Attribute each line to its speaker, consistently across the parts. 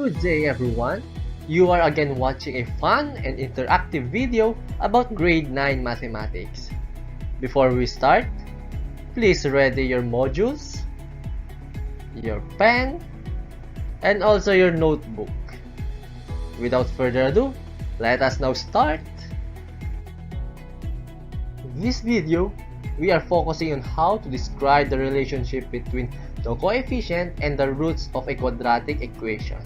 Speaker 1: Good day everyone! You are again watching a fun and interactive video about grade 9 mathematics. Before we start, please ready your modules, your pen, and also your notebook. Without further ado, let us now start! In this video, we are focusing on how to describe the relationship between the coefficient and the roots of a quadratic equation.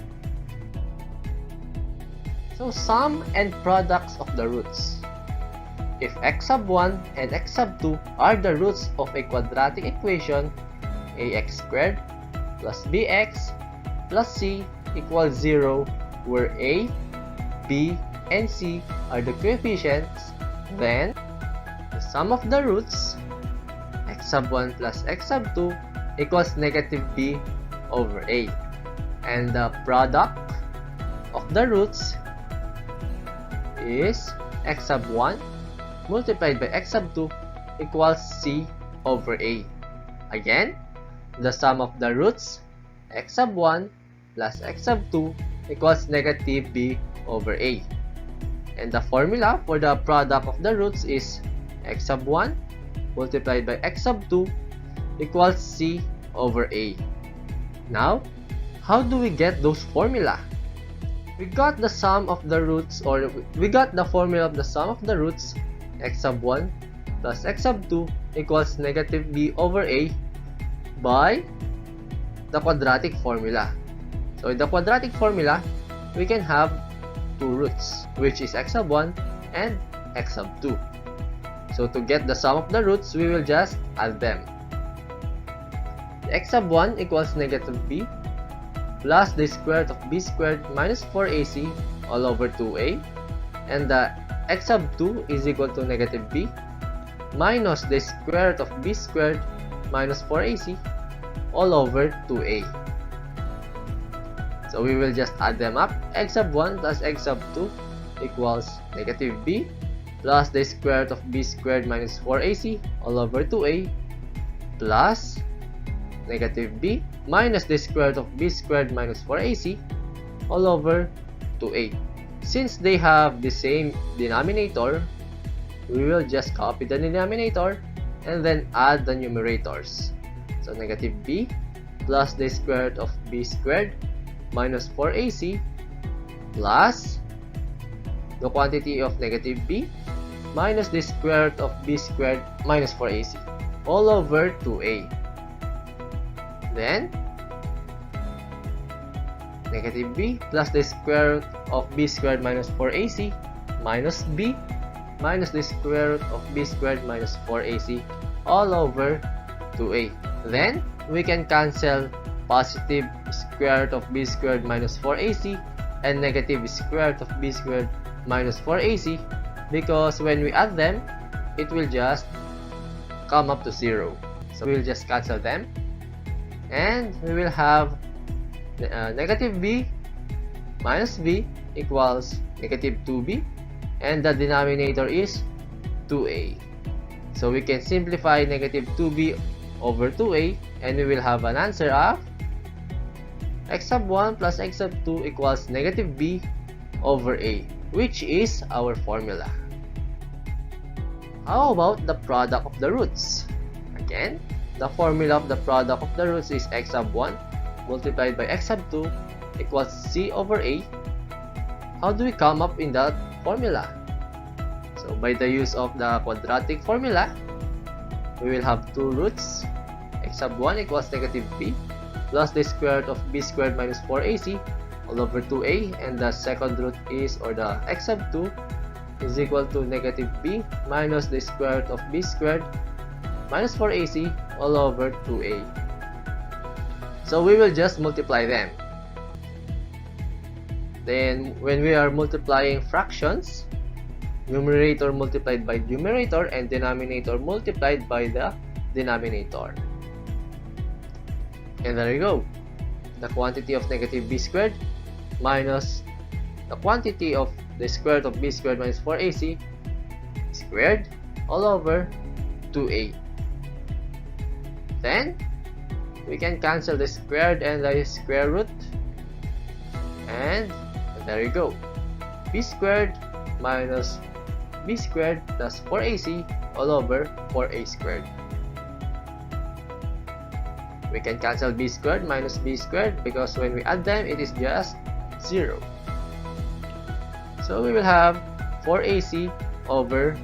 Speaker 1: So sum and products of the roots. If x sub 1 and x sub 2 are the roots of a quadratic equation, ax squared plus bx plus c equals 0, where a, b, and c are the coefficients, then the sum of the roots, x sub 1 plus x sub 2 equals negative b over a, and the product of the roots is x sub 1 multiplied by x sub 2 equals c over a. Again, the sum of the roots, x sub 1 plus x sub 2 equals negative b over a. And the formula for the product of the roots is x sub 1 multiplied by x sub 2 equals c over a. Now, how do we get those formula? We got the sum of the roots, or we got the formula of the sum of the roots, x sub 1 plus x sub 2 equals negative b over a, by the quadratic formula. So in the quadratic formula, we can have two roots, which is x sub 1 and x sub 2. So to get the sum of the roots, we will just add them. The x sub 1 equals negative b plus the square root of b squared minus 4ac all over 2a, and the x sub 2 is equal to negative b minus the square root of b squared minus 4ac all over 2a. So we will just add them up. X sub 1 plus x sub 2 equals negative b plus the square root of b squared minus 4ac all over 2a plus negative b minus the square root of b squared minus 4ac all over 2a. Since they have the same denominator, we will just copy the denominator and then add the numerators. So negative b plus the square root of b squared minus 4ac plus the quantity of negative b minus the square root of b squared minus 4ac all over 2a. Then negative b plus the square root of b squared minus 4ac minus b minus the square root of b squared minus 4ac all over 2a. Then we can cancel positive square root of b squared minus 4ac and negative square root of b squared minus 4ac, because when we add them, it will just come up to 0. So we will just cancel them, and we will have negative b minus b equals negative 2b, and the denominator is 2a. So we can simplify negative 2b over 2a, and we will have an answer of x sub 1 plus x sub 2 equals negative b over a, which is our formula. How about the product of the roots? Again, the formula of the product of the roots is x sub 1 multiplied by x sub 2 equals c over a. How do we come up in that formula? So by the use of the quadratic formula, we will have two roots. X sub 1 equals negative b plus the square root of b squared minus 4ac all over 2a, and the second root is, or the x sub 2 is equal to negative b minus the square root of b squared minus 4ac all over 2a. So we will just multiply them. Then when we are multiplying fractions, numerator multiplied by numerator and denominator multiplied by the denominator. And there you go. The quantity of negative b squared minus the quantity of the square root of b squared minus 4ac squared all over 2a. Then we can cancel the squared and the square root, And there you go. B squared minus B squared plus 4AC all over 4A squared. We can cancel B squared minus B squared because when we add them, it is just 0. So we will have 4AC over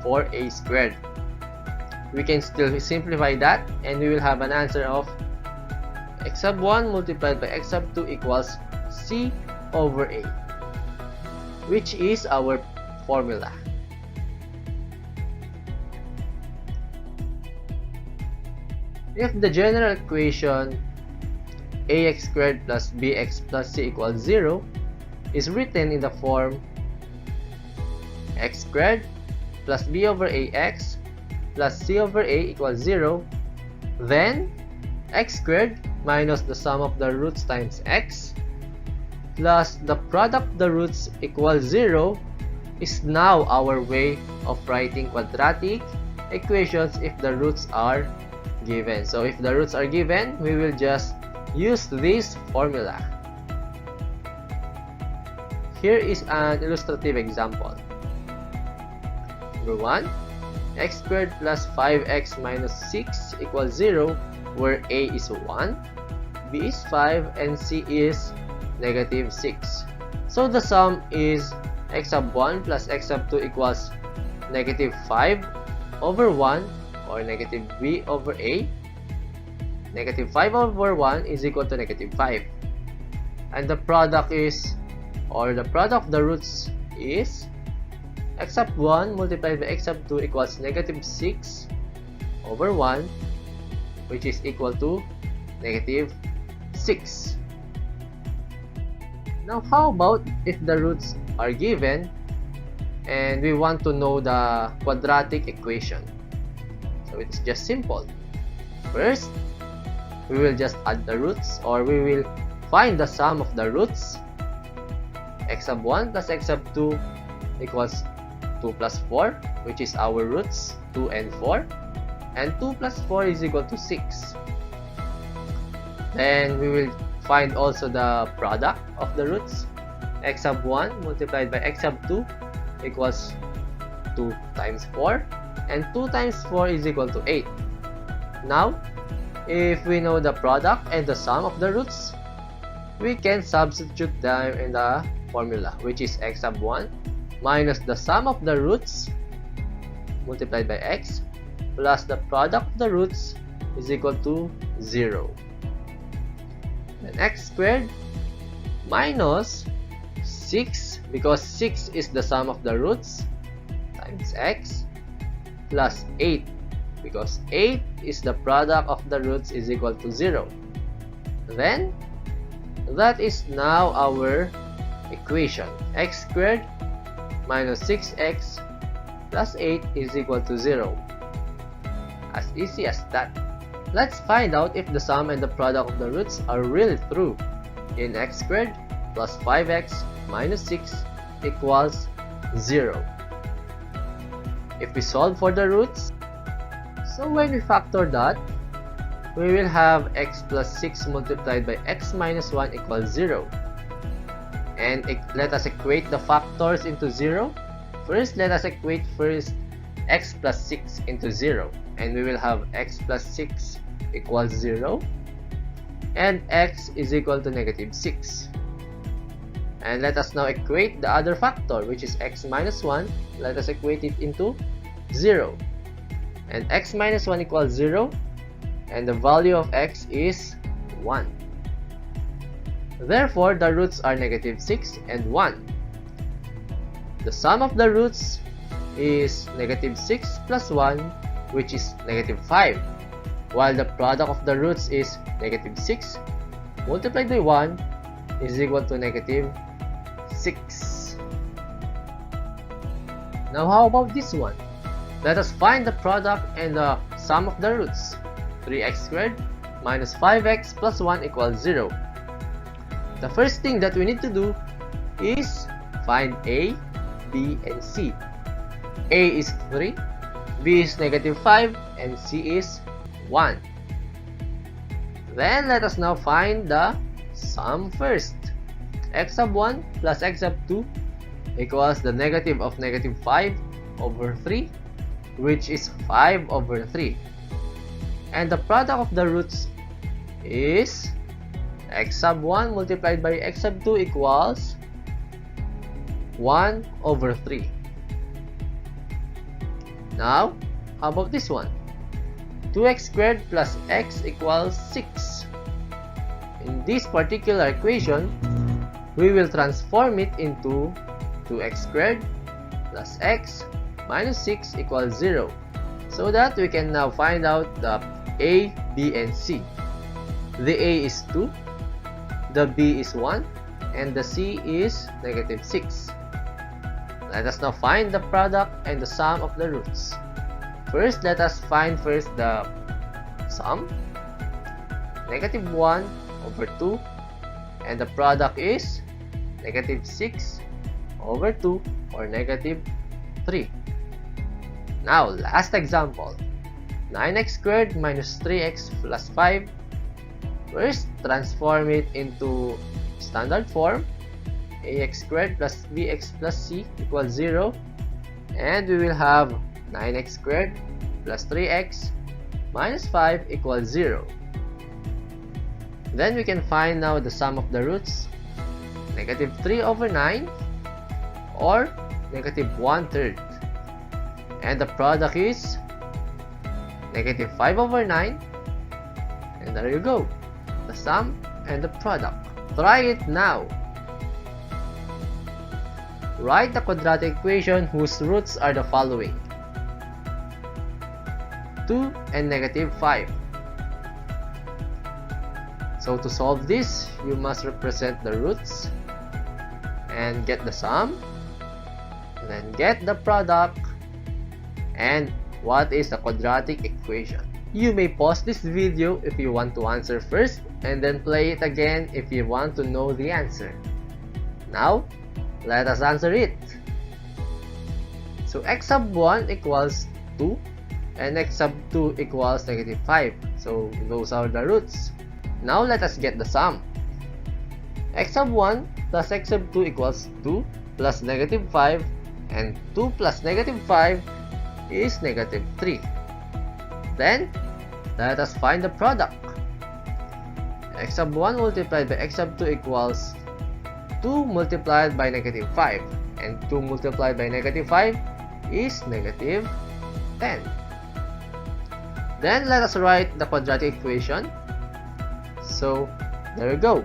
Speaker 1: 4A squared. We can still simplify that and we will have an answer of x sub 1 multiplied by x sub 2 equals C over A, which is our formula. If the general equation ax squared plus bx plus c equals 0 is written in the form x squared plus b over ax plus c over a equals 0, then x squared minus the sum of the roots times x plus the product of the roots equals 0 is now our way of writing quadratic equations if the roots are given. So if the roots are given, we will just use this formula. Here is an illustrative example. Number 1, x squared plus 5x minus 6 equals 0, where a is 1, b is 5, and c is negative 6. So the sum is x sub 1 plus x sub 2 equals negative 5 over 1, or negative b over a. Negative 5 over 1 is equal to negative 5. And the product is, or the product of the roots is x sub 1 multiplied by x sub 2 equals negative 6 over 1, which is equal to negative 6. Now how about if the roots are given and we want to know the quadratic equation? So it's just simple. First, we will just add the roots, or we will find the sum of the roots. X sub 1 plus x sub 2 equals 2 plus 4, which is our roots, 2 and 4. And 2 plus 4 is equal to 6. Then we will find also the product of the roots. X sub 1 multiplied by x sub 2 equals 2 times 4. And 2 times 4 is equal to 8. Now, if we know the product and the sum of the roots, we can substitute them in the formula, which is x sub 1 minus the sum of the roots multiplied by x plus the product of the roots is equal to 0. Then x squared minus 6, because 6 is the sum of the roots, times x plus 8, because 8 is the product of the roots, is equal to 0. Then that is now our equation. X squared minus 6x plus 8 is equal to 0. As easy as that. Let's find out if the sum and the product of the roots are really true. In x squared plus 5x minus 6 equals 0. If we solve for the roots, so when we factor that, we will have x plus 6 multiplied by x minus 1 equals 0. And let us equate the factors into 0. First, let us equate first x plus 6 into 0. And we will have x plus 6 equals 0. And x is equal to negative 6. And let us now equate the other factor, which is x minus 1. Let us equate it into 0. And x minus 1 equals 0. And the value of x is 1. Therefore, the roots are negative 6 and 1. The sum of the roots is negative 6 plus 1, which is negative 5. While the product of the roots is negative 6 multiplied by 1 is equal to negative 6. Now how about this one? Let us find the product and the sum of the roots. 3x squared minus 5x plus 1 equals 0. The first thing that we need to do is find a, b, and c. A is 3, b is negative 5, and c is 1. Then let us now find the sum first. x sub 1 plus x sub 2 equals the negative of negative 5 over 3, which is 5 over 3. And the product of the roots is x sub 1 multiplied by x sub 2 equals 1 over 3. Now, how about this one? 2x squared plus x equals 6. In this particular equation, we will transform it into 2x squared plus x minus 6 equals 0, so that we can now find out the a, b, and c. The a is 2, the b is 1, and the c is negative 6. Let us now find the product and the sum of the roots. First, let us find the sum. Negative 1 over 2, and the product is negative 6 over 2, or negative 3. Now, last example. 9x squared minus 3x plus 5. First, transform it into standard form. Ax squared plus bx plus c equals 0. And we will have 9x squared plus 3x minus 5 equals 0. Then we can find now the sum of the roots. Negative 3 over 9, or negative 1/3. And the product is negative 5 over 9. And there you go, the sum and the product. Try it now. Write the quadratic equation whose roots are the following: 2 and negative 5. So to solve this, you must represent the roots and get the sum, and then get the product, and what is the quadratic equation. You may pause this video if you want to answer first, and then play it again if you want to know the answer. Now, let us answer it. So x sub 1 equals 2, and x sub 2 equals negative 5. So those are the roots. Now let us get the sum. X sub 1 plus x sub 2 equals 2 plus negative 5, and 2 plus negative 5 is negative 3. Then, let us find the product. X sub 1 multiplied by x sub 2 equals 2 multiplied by negative 5, and 2 multiplied by negative 5 is negative 10. Then let us write the quadratic equation. So there you go,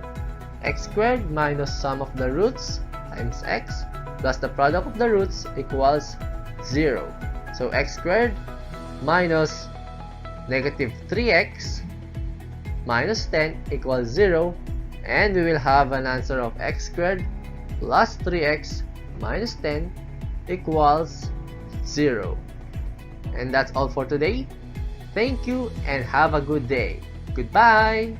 Speaker 1: x squared minus sum of the roots times x plus the product of the roots equals 0. So x squared minus negative 3x minus 10 equals 0, and we will have an answer of x squared plus 3x minus 10 equals 0. And that's all for today. Thank you and have a good day. Goodbye!